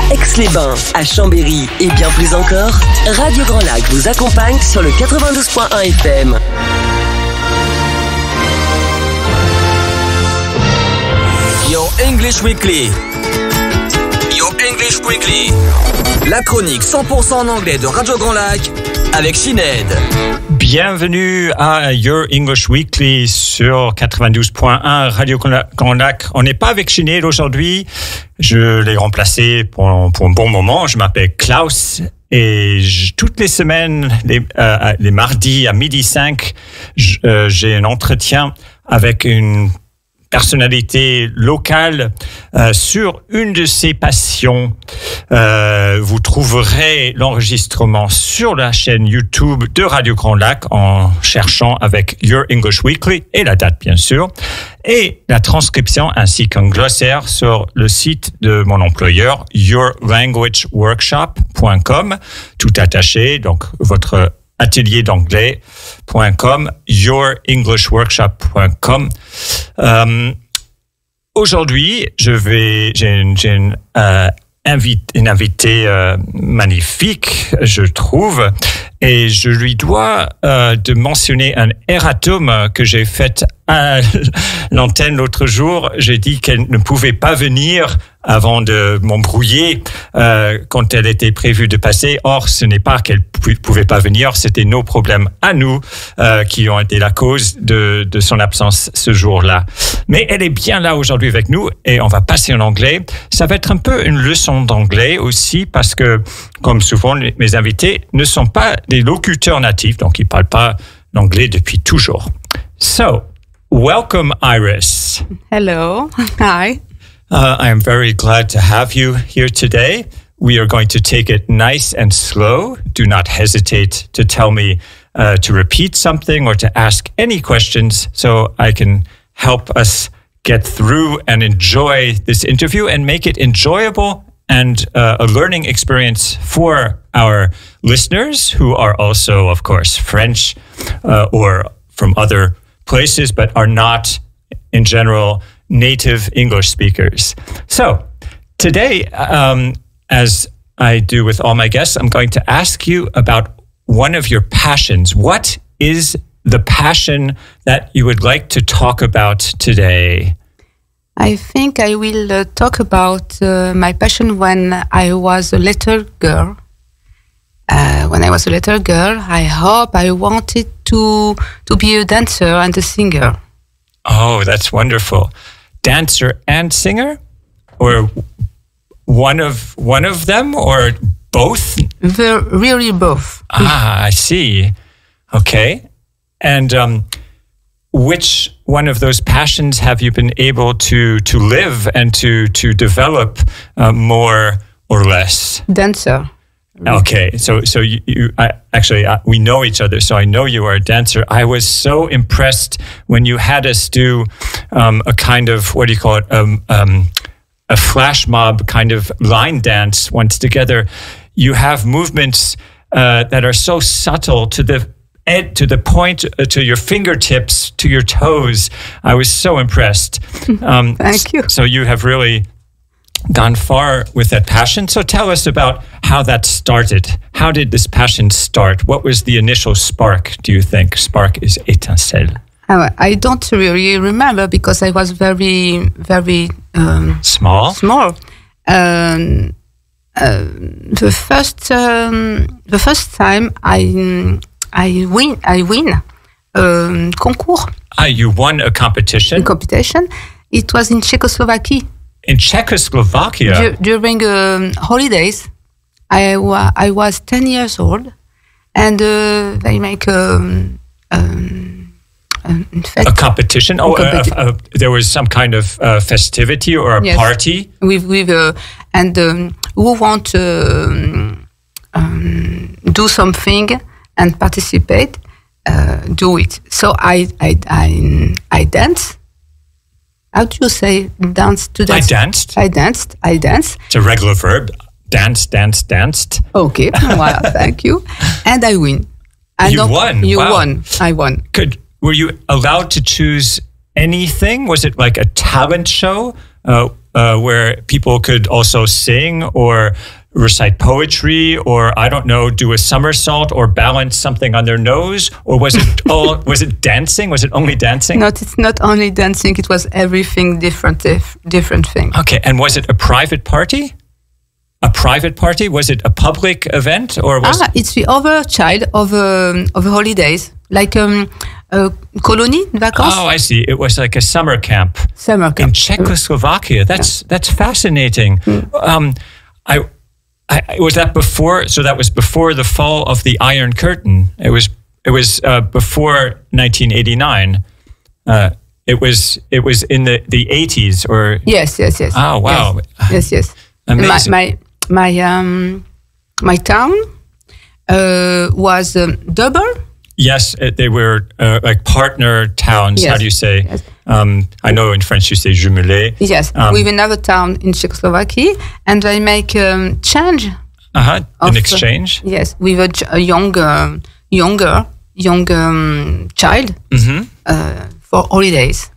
à Aix-les-Bains, à Chambéry et bien plus encore, Radio Grand Lac vous accompagne sur le 92.1 FM. Your English Weekly. Your English Weekly. La chronique 100% en anglais de Radio Grand Lac avec Sinead. Bienvenue à Your English Weekly sur 92.1 Radio Grand Lac. On n'est pas avec Sinead aujourd'hui. Je l'ai remplacé pour un bon moment. Je m'appelle Klaus et toutes les semaines, les mardis à 12h05, j'ai un entretien avec une personnalité locale sur une de ses passions. Vous trouverez l'enregistrement sur la chaîne YouTube de Radio Grand Lac en cherchant avec Your English Weekly et la date bien sûr, et la transcription ainsi qu'un glossaire sur le site de mon employeur yourlanguageworkshop.com, tout attaché, donc votre atelier d'anglais.com, yourenglishworkshop.com. Aujourd'hui, j'ai une invitée magnifique, je trouve, et je lui dois de mentionner un erratum que j'ai fait à l'antenne l'autre jour. J'ai dit qu'elle ne pouvait pas venir avant de m'embrouiller quand elle était prévue de passer. Or, ce n'est pas qu'elle pouvait pas venir, c'était nos problèmes à nous qui ont été la cause de son absence ce jour-là. Mais elle est bien là aujourd'hui avec nous et on va passer en anglais. Ça va être un peu une leçon d'anglais aussi parce que, comme souvent, mes invités ne sont pas des locuteurs natifs, donc ils ne parlent pas l'anglais depuis toujours. So, welcome, Iris. Hello. Hi. I am very glad to have you here today. We are going to take it nice and slow. Do not hesitate to tell me to repeat something or to ask any questions so I can help us get through and enjoy this interview and make it enjoyable and a learning experience for our listeners who are also, of course, French or from other places, but are not, in general, native English speakers. So today, as I do with all my guests, I'm going to ask you about one of your passions. What is the passion that you would like to talk about today? I think I will talk about my passion when I was a little girl. When I was a little girl, I wanted to be a dancer and a singer. Oh, that's wonderful. Dancer and singer? Or one of them or both? Really both. Ah, I see. Okay. And which one of those passions have you been able to live and to develop more or less? Dancer. Okay, so we know each other, so I know you are a dancer. I was so impressed when you had us do a kind of, what do you call it, a flash mob kind of line dance once together. You have movements that are so subtle to the point, to your fingertips, to your toes. I was so impressed. Thank you. So you have really gone far with that passion. So tell us about how that started. How did this passion start? What was the initial spark, do you think? Spark is étincelle. I don't really remember because I was very, very small. The first time I win concours. You won a competition? It was in Czechoslovakia. In Czechoslovakia? During holidays, I was 10 years old, and they make a competition? There was some kind of festivity or a party? And who want to do something and participate, do it. So I dance. How do you say dance to dance? I danced. It's a regular verb. Danced. Okay, well, thank you. And I win. You won? I won. Were you allowed to choose anything? Was it like a talent show? where people could also sing or recite poetry, or I don't know, do a somersault or balance something on their nose, or was it all? Was it dancing? Was it only dancing? No, it's not only dancing. It was everything different thing. Okay, and was it a private party? A private party? Was it a public event, or was? It's the other child of holidays, like colony vacances. Oh, I see. It was like a summer camp. Summer camp in Czechoslovakia. That's fascinating. I was that before. So that was before the fall of the Iron Curtain. It was before 1989. It was in the 80s or. Yes. Oh wow. Yes. Amazing. My town was double. Yes, they were like partner towns. Yes. How do you say? Yes. I know in French you say jumelé. Yes, with another town in Czechoslovakia, and they make change. An exchange. Yes, with a younger child for holidays.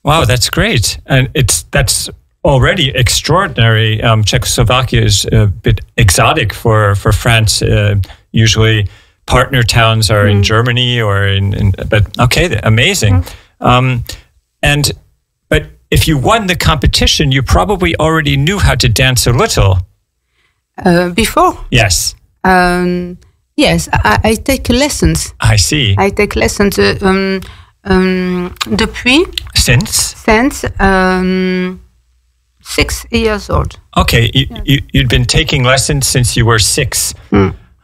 Wow, that's great, and that's already extraordinary. Czechoslovakia is a bit exotic for France. Usually, partner towns are in Germany or but okay, amazing. But if you won the competition, you probably already knew how to dance a little. Before? Yes. Yes, I take lessons. I see. I take lessons depuis. Since 6 years old. Okay, you'd been taking lessons since you were 6.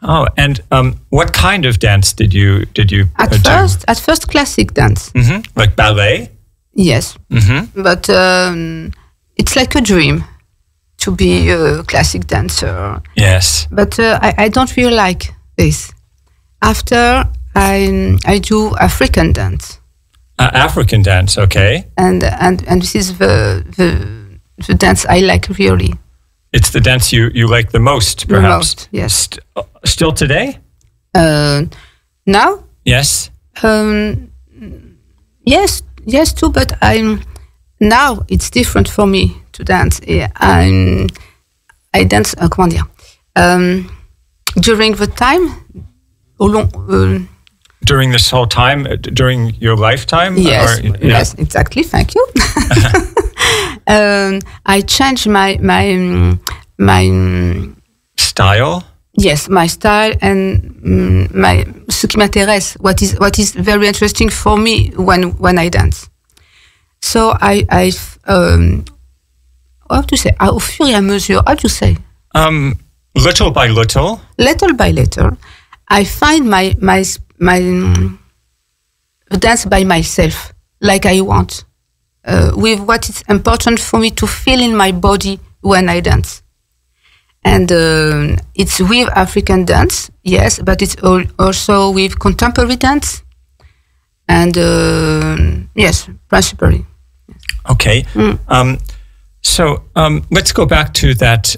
Oh, and what kind of dance did you do? At first, classic dance. Like ballet? Yes, but it's like a dream to be a classic dancer. Yes, but I don't really like this. After I do African dance. African dance, okay. And this is the dance I like really. It's the dance you like the most, perhaps. The most, yes. Still today? Now? Yes. Yes too. But now it's different for me to dance. I dance. Comment dire? During the time, during this whole time, during your lifetime? Yes, yes, exactly. Thank you. I changed my style. Yes, my style and ce qui m'intéresse. What is very interesting for me when I dance. So I how to say? Au fur et à mesure. How to say? Little by little. Little by little, I find my dance by myself, like I want, with what is important for me to feel in my body when I dance. And it's with African dance, yes, but it's also with contemporary dance. And yes, principally. Okay. So let's go back to that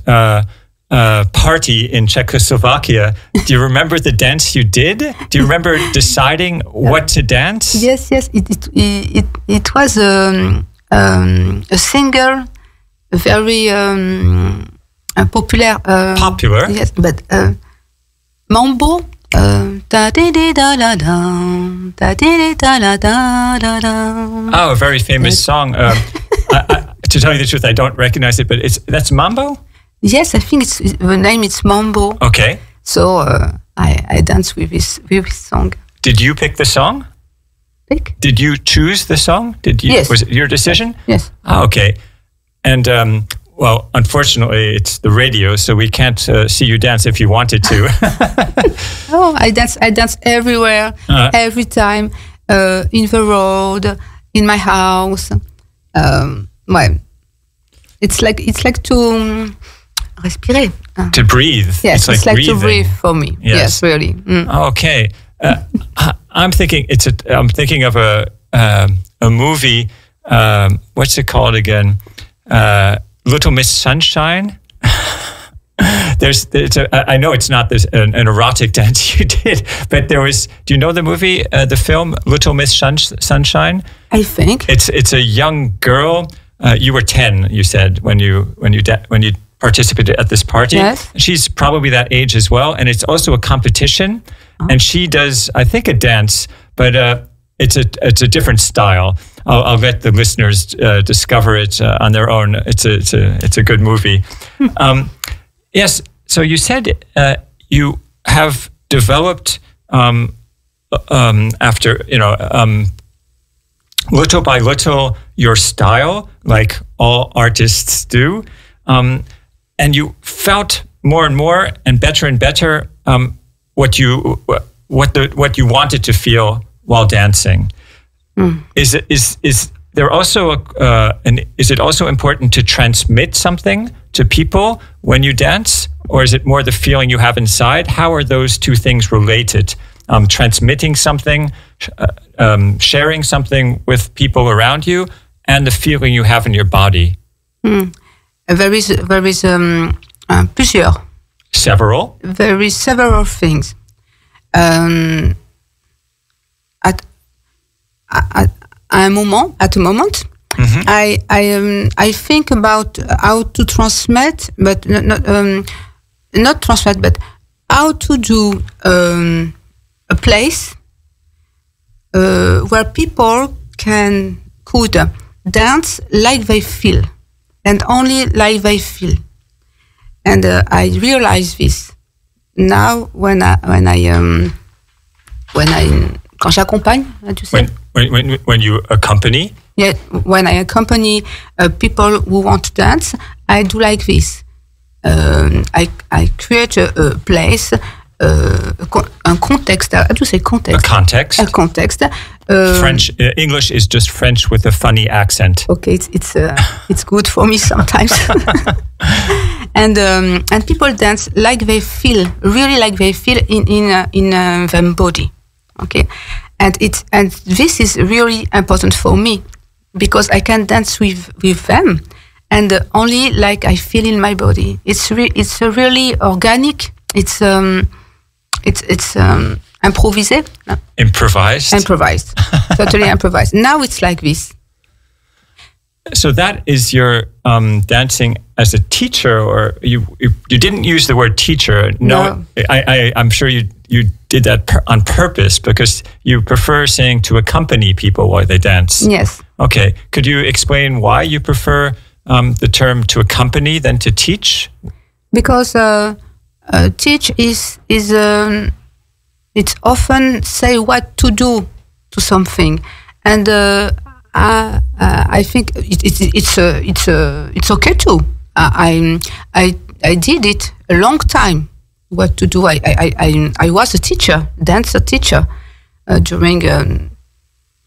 party in Czechoslovakia. Do you remember the dance you did? Do you remember deciding what to dance? Yes. It was a singer, very popular. Popular? Yes, but mambo. Oh, a very famous song. To tell you the truth, I don't recognize it, but that's mambo? Yes, I think the name is mambo. Okay. So I dance with this song. Did you pick the song? Pick? Did you choose the song? Yes. Was it your decision? Yes. Oh, okay. And well, unfortunately, it's the radio, so we can't see you dance if you wanted to. Oh, I dance everywhere, every time, in the road, in my house. Well, it's like to respirer. To breathe. Yes, it's like breathing. To breathe for me. Yes, really. Okay. I'm thinking of a movie. What's it called again? Little Miss Sunshine. I know it's not an erotic dance you did, but there was. Do you know the movie, the film Little Miss Sunshine? I think it's a young girl you were 10. You said when you participated at this party. Yes. She's probably that age as well, and it's also a competition. And she does, I think, a dance, but it's a different style. I'll let the listeners discover it on their own. It's a good movie. Yes. So you said you have developed after little by little your style, like all artists do, and you felt more and more and better what you wanted to feel while dancing. Is there also is it also important to transmit something to people when you dance, or is it more the feeling you have inside? How are those two things related? Transmitting something, sharing something with people around you, and the feeling you have in your body. There is plusieurs. Several. There is several things. At a moment, I think about how to transmit, but not transmit, but how to do a place where people could dance like they feel, and only like they feel. And I realize this now when quand j'accompagne, tu sais? When you accompany? Yeah, when I accompany people who want to dance, I do like this. I create a place, un contexte. How do you say context? A context. A context. French. English is just French with a funny accent. Okay, it's good for me sometimes. And people dance like they feel, really like they feel in their body. Okay, and this is really important for me because I can dance with them, and only like I feel in my body. It's really organic. It's improvisé. Improvised. Totally improvised. Now it's like this. So that is your dancing as a teacher, or you didn't use the word teacher. No. I'm sure you did that on purpose because you prefer saying to accompany people while they dance. Yes. Okay. Could you explain why you prefer the term to accompany than to teach? Because teach is it's often say what to do to something, and I think it's okay too. I did it a long time. What to do? I was a teacher, dancer teacher, during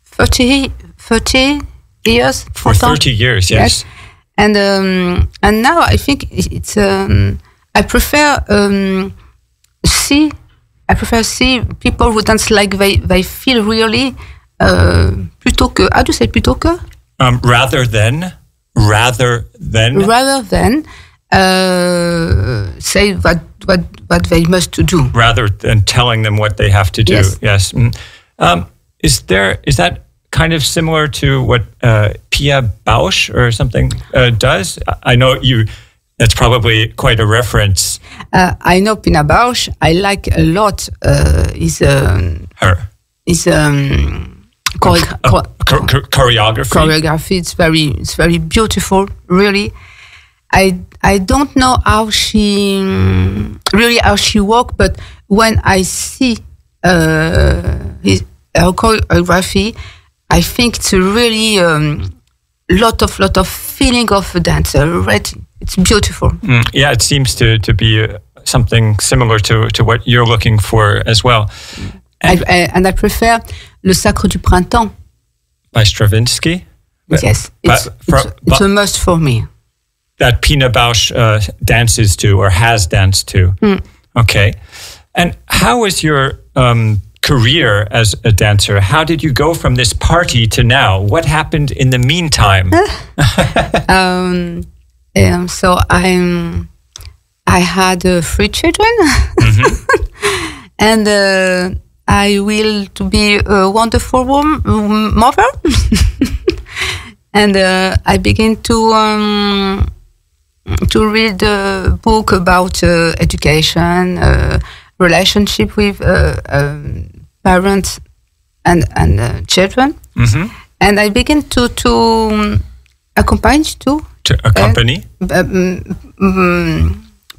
30 years. For 30 years, yes. And now I think it's I prefer see people who dance like they feel really. Plutôt que, how do you say plutôt que? Rather than say what they must to do. Rather than telling them what they have to do. Yes. Is that kind of similar to what Pia Bausch or something does? I know that's probably quite a reference. I know Pia Bausch. I like a lot. Choreography. It's very beautiful, really. I don't know how she works, but when I see her choreography, I think it's really lot of feeling of a dancer. Already, it's beautiful. Yeah, it seems to be something similar to what you're looking for as well. And I prefer Le Sacre du Printemps. By Stravinsky? Yes, it's a must for me. That Pina Bausch dances to or has danced to. Okay. And how was your career as a dancer? How did you go from this party to now? What happened in the meantime? So I had 3 children. And I will to be a wonderful mother. And I began to read a book about education, relationship with parents and children. Mm-hmm. And I began to accompany to accompany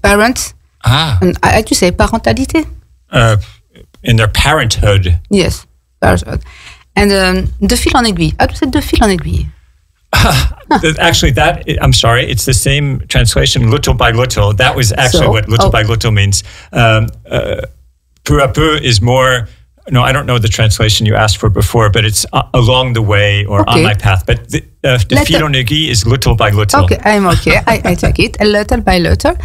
parents. And I had to say parentalité. In their parenthood. Yes, parenthood. And de fil en aiguille. How to say de fil en aiguille? Actually, I'm sorry, it's the same translation, little by little. That was actually what little by little means. Peu à peu is more, no, I don't know the translation you asked for before, but it's along the way or on my path. But de fil en aiguille is little by little. Okay, I'm okay. I take it, little by little.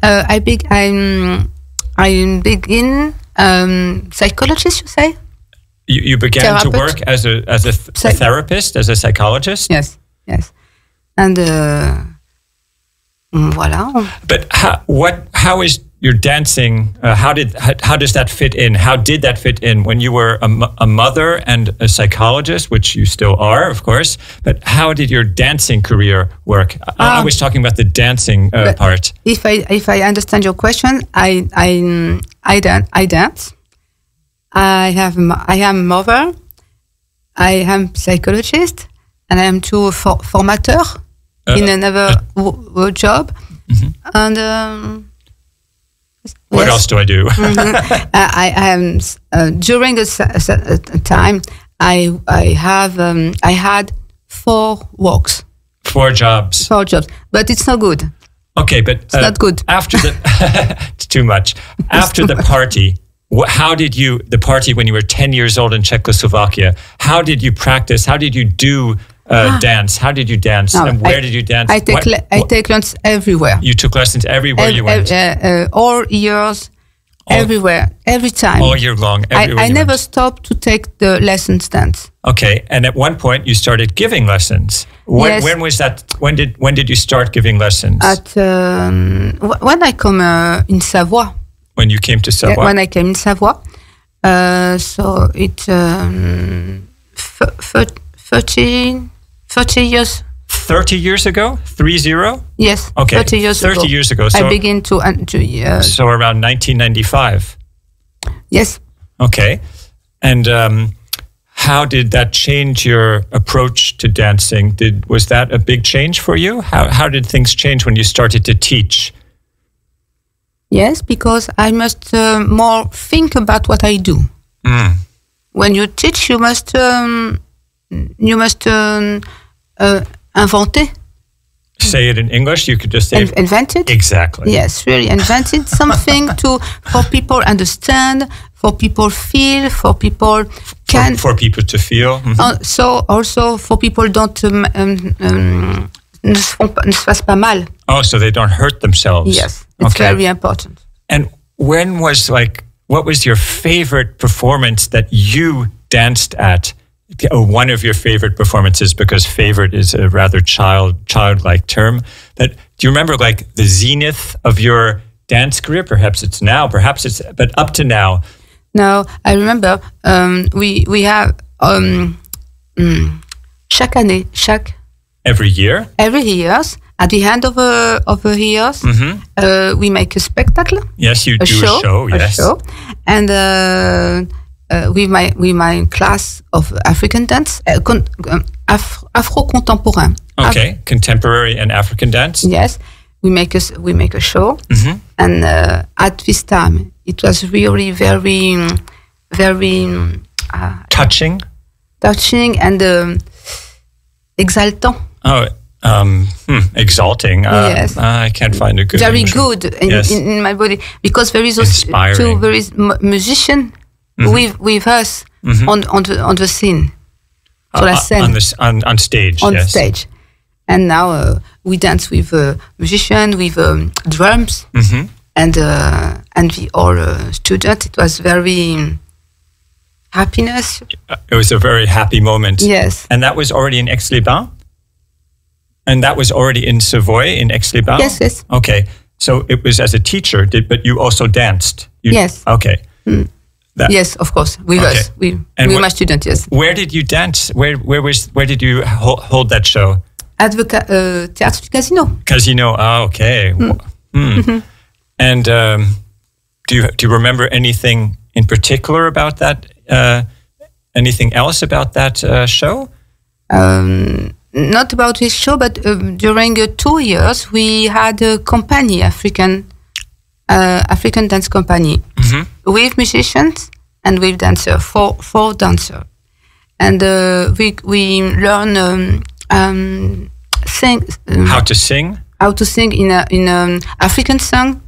I begin psychologist, you say? You began to work as a therapist, as a psychologist? Yes. And voilà. But how is your dancing, how does that fit in? How did that fit in when you were a mother and a psychologist, which you still are, of course, but how did your dancing career work? I was talking about the dancing part. If I understand your question, I dance. I am mother. I am psychologist, and I am too formateur in another job. Mm-hmm. And what else do I do? I am during this time. I had 4 works. 4 jobs. 4 jobs, but it's not good. Okay, but it's not good. After it's too much. After the party. How did the party when you were 10 years old in Czechoslovakia, how did you practice? How did you do dance? How did you dance? No, and where did you dance? I take lessons everywhere. You took lessons everywhere you went? All years, everywhere, every time. All year long, everywhere I never stopped to take the lessons dance. Okay, and at one point you started giving lessons. Yes. When was that? When did you start giving lessons? When I come in Savoie. When you came to Savoie? When I came in Savoie. So it's 30 years. 30 years ago? 30? Yes. Okay. 30 years ago. 30 years ago. So I began to so around 1995? Yes. Okay. And how did that change your approach to dancing? Was that a big change for you? How did things change when you started to teach? Yes, because I must more think about what I do. Mm. When you teach, you must inventer. Say it in English. You could just say invented. Exactly. Yes, really invented something for people understand, for people feel, for people can for people to feel. Mm-hmm. So also for people don't ne se fassent pas mal. Oh, so they don't hurt themselves. Yes, it's very important. And what was your favorite performance that you danced at? One of your favorite performances, because favorite is a rather childlike term. Do you remember the zenith of your dance career? Perhaps it's now, but up to now. No, I remember we have every year. Every year, at the end of the years, mm-hmm. We make a spectacle. Yes, you do a show. Yes, a show, and with my class of African dance, Afro contemporain. Okay, contemporary and African dance. Yes, we make a show, mm-hmm. and at this time it was really very, very touching and exaltant. Oh, exalting. Yes. I can't find a good. Very English. good in my body, because there is inspiring. There is musician mm-hmm. with us mm-hmm. on the scene, sur la scène, on stage. On stage, and now we dance with musician, with drums, mm-hmm. and the all students. It was very happiness. It was a very happy moment. Yes, and that was already in Aix-les-Bains. And that was already in Savoy, in Aix-les-Bains? Yes. Okay. So it was as a teacher, but you also danced? Yes. Okay. Mm. Yes, of course. With us. With my students, yes. Where did you dance? Where did you hold that show? At the Théâtre du Casino. Casino. Ah, okay. And do you remember anything in particular about that? Anything else about that show? Not about this show, but during 2 years we had a company, African dance company, with musicians and with dancers, four dancers, and we learn sing. How to sing? How to sing in African song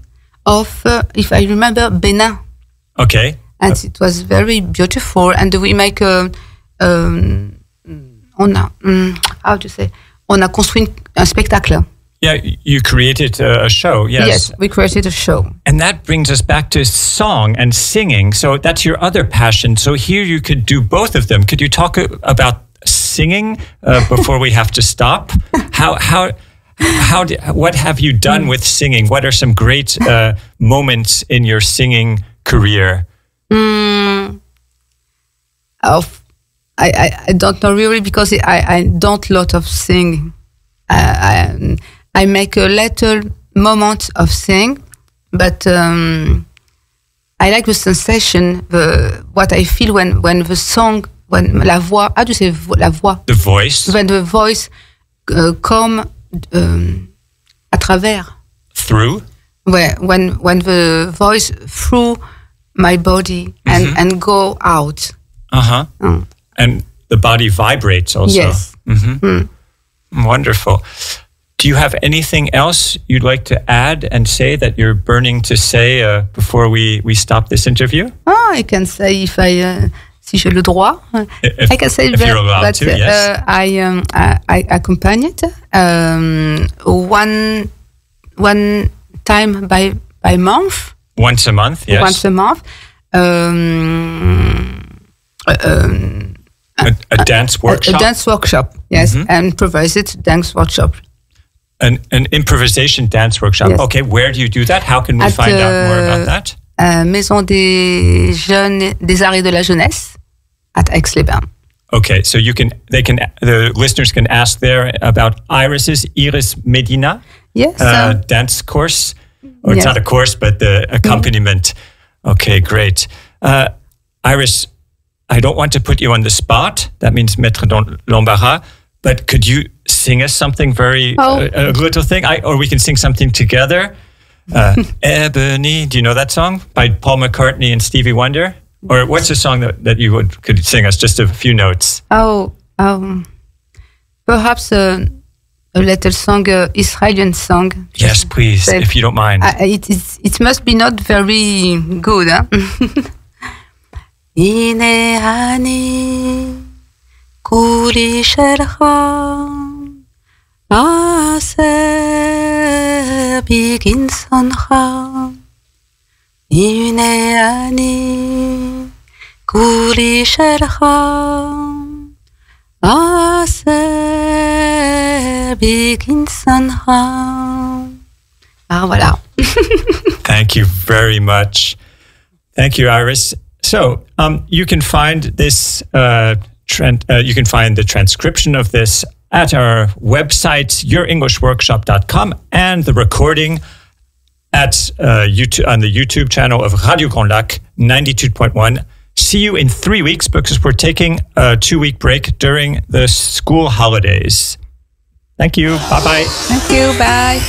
of, if I remember, Benin. Okay. And it was very beautiful. And we make how to say? On a construit un spectacle. Yeah, you created a show, yes. Yes, we created a show. And that brings us back to song and singing. So that's your other passion. So here you could do both of them. Could you talk about singing before we have to stop? What have you done with singing? What are some great moments in your singing career? I don't know really, because I don't lot of sing. I make a little moment of sing, but I like the sensation, what I feel when the song, when la voix, how do you say la voix? The voice. When the voice come à travers. Through? When the voice through my body and go out. Uh-huh. And the body vibrates also. Yes. Wonderful. Do you have anything else you'd like to add and say that you're burning to say before we stop this interview? Oh, I can say si j'ai le droit. I can say if you're allowed to, yes. I accompanied one time by month. Once a month, yes. Once a month. A dance workshop? A dance workshop, yes, and provided dance workshop. An improvisation dance workshop. Yes. Okay, where do you do that? How can we find out more about that? Maison des Arts et de la Jeunesse at Aix-les-Bains. Okay, so the listeners can ask there about Iris Medina. Yes. Dance course. Or it's not a course, but the accompaniment. Okay, great. Iris, I don't want to put you on the spot. That means mettre dans l'embarras. But could you sing us something a little thing? Or we can sing something together. Ebony, do you know that song? By Paul McCartney and Stevie Wonder? Or what's a song that you could sing us, just a few notes? Perhaps a little song, Israeli song. Yes, please, if you don't mind. It must be not very good, huh? Ine ani kuli sherha ase bigin sonha. Ine ani kuli sherha ase bigin sonha. Voilà. Thank you very much. Thank you, Iris. So you can find this. You can find the transcription of this at our website, yourenglishworkshop.com, and the recording at YouTube on the YouTube channel of Radio Grand Lac 92.1. See you in 3 weeks because we're taking a 2-week break during the school holidays. Thank you. Bye bye. Thank you. Bye.